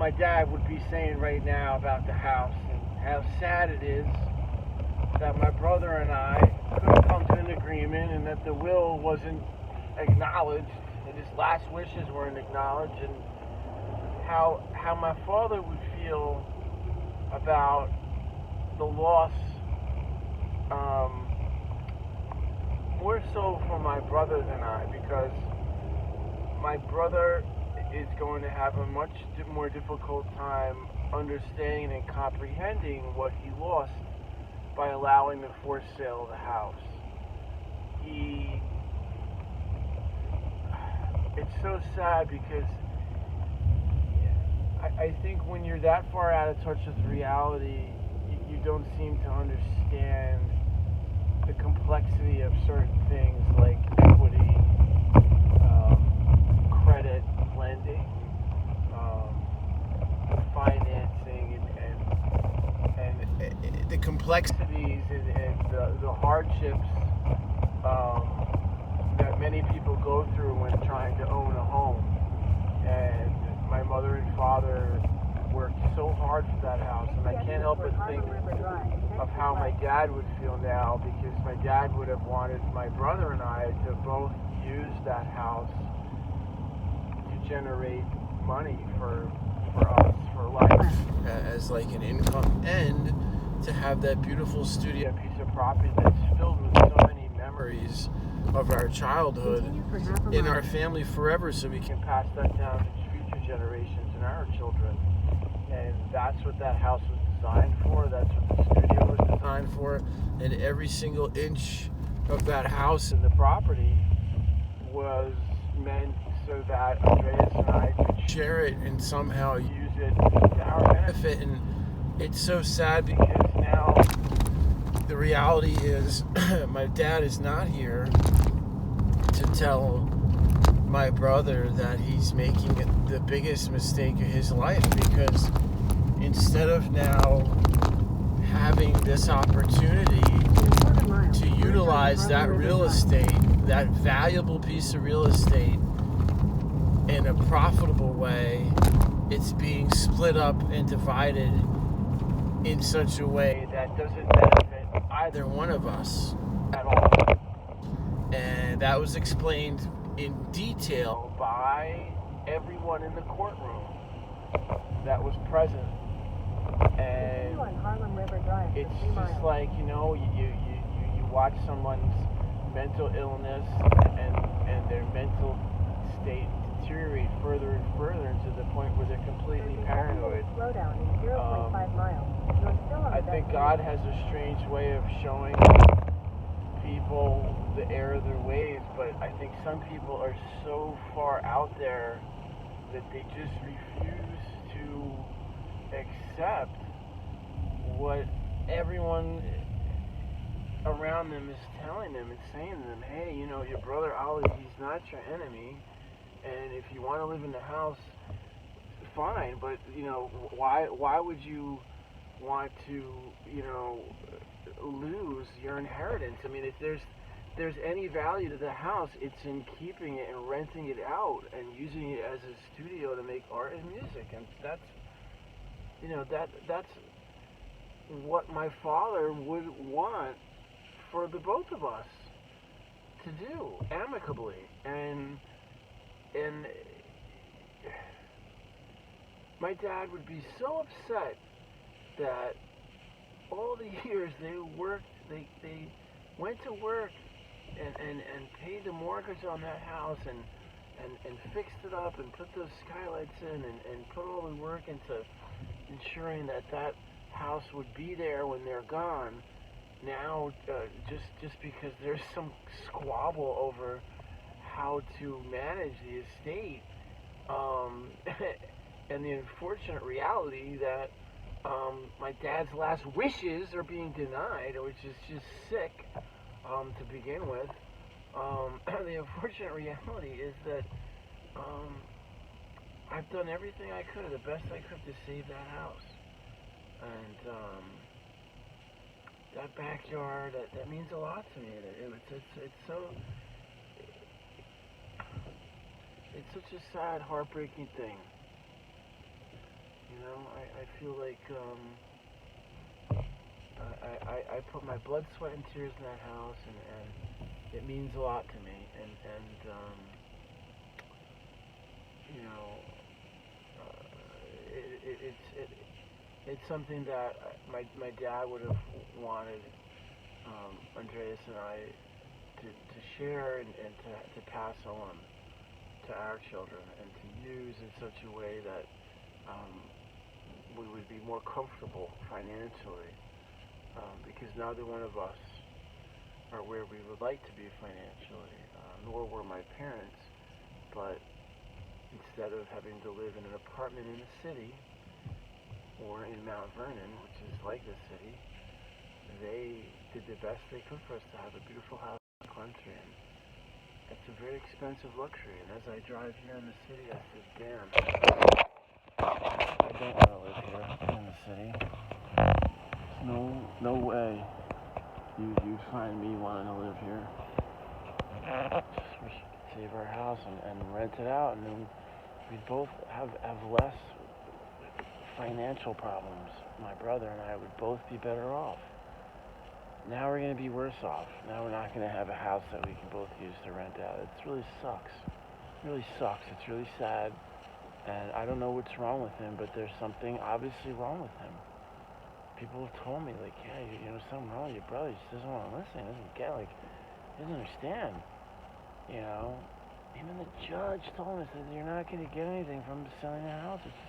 my dad would be saying right now about the house and how sad it is that my brother and I couldn't come to an agreement and that the will wasn't acknowledged and his last wishes weren't acknowledged, and how my father would feel about the loss, more so for my brother than I, because my brother is going to have a much more difficult time understanding and comprehending what he lost by allowing the forced sale of the house. It's so sad because I think when you're that far out of touch with reality, you don't seem to understand the complexity of certain things like equity, credit, lending, financing, and the complexities and the hardships that many people go through when trying to own a home. And my mother and father worked so hard for that house, and I can't help but think of how my dad would feel now, because my dad would have wanted my brother and I to both use that house to generate money for us, for life, as like an income, and to have that beautiful studio piece of property that's filled with so many memories of our childhood in our family forever, so we can pass that down to future generations and our children. And that's what that house was designed for. That's what the studio was designed for. And every single inch of that house and the property was meant so that Andreas and I could share it and somehow use it to our benefit. And it's so sad because now the reality is my dad is not here to tell my brother that he's making the biggest mistake of his life, because instead of now having this opportunity to utilize that real estate, that valuable piece of real estate, in a profitable way, it's being split up and divided in such a way that doesn't benefit either one of us at all. And that was explained in detail by everyone in the courtroom that was present. And it's just like, you watch someone's mental illness and their mental state deteriorate further and further to the point where they're completely paranoid. I think God has a strange way of showing people the error of their ways, but I think some people are so far out there that they just refuse to accept what everyone around them is telling them and saying to them. Hey, your brother Ali, he's not your enemy, and if you want to live in the house, fine, but why would you want to lose your inheritance? I mean, if there's any value to the house, it's in keeping it and renting it out and using it as a studio to make art and music. And that's what my father would want for the both of us to do amicably. And my dad would be so upset that all the years they worked, they went to work and paid the mortgage on that house and fixed it up and put those skylights in and put all the work into ensuring that house would be there when they're gone. Now, just because there's some squabble over how to manage the estate, and the unfortunate reality that my dad's last wishes are being denied, which is just sick to begin with. The unfortunate reality is that I've done everything I could, the best I could, to save that house. And that backyard, that means a lot to me. It's such a sad, heartbreaking thing You know, I feel like I put my blood, sweat, and tears in that house, and it means a lot to me. And you know, it's something that my dad would have wanted Andreas and I to share and to pass on to our children and to use in such a way that we would be more comfortable financially because neither one of us are where we would like to be financially, nor were my parents. But instead of having to live in an apartment in the city or in Mount Vernon, which is like the city, they did the best they could for us to have a beautiful house in the country. And it's a very expensive luxury. And as I drive here in the city, I said, damn, I don't want to live here in the city. There's no way you'd find me wanting to live here. Just wish we could save our house and rent it out, and then we'd both have less financial problems. My brother and I would both be better off. Now we're going to be worse off. Now we're not going to have a house that we can both use to rent out. It really sucks. It really sucks. It's really sad. And I don't know what's wrong with him, but there's something obviously wrong with him. People have told me, like, yeah, you know, something wrong with your brother. He just doesn't want to listen. He doesn't get, like, he doesn't understand. You know? Even the judge told us that you're not going to get anything from selling the house. It's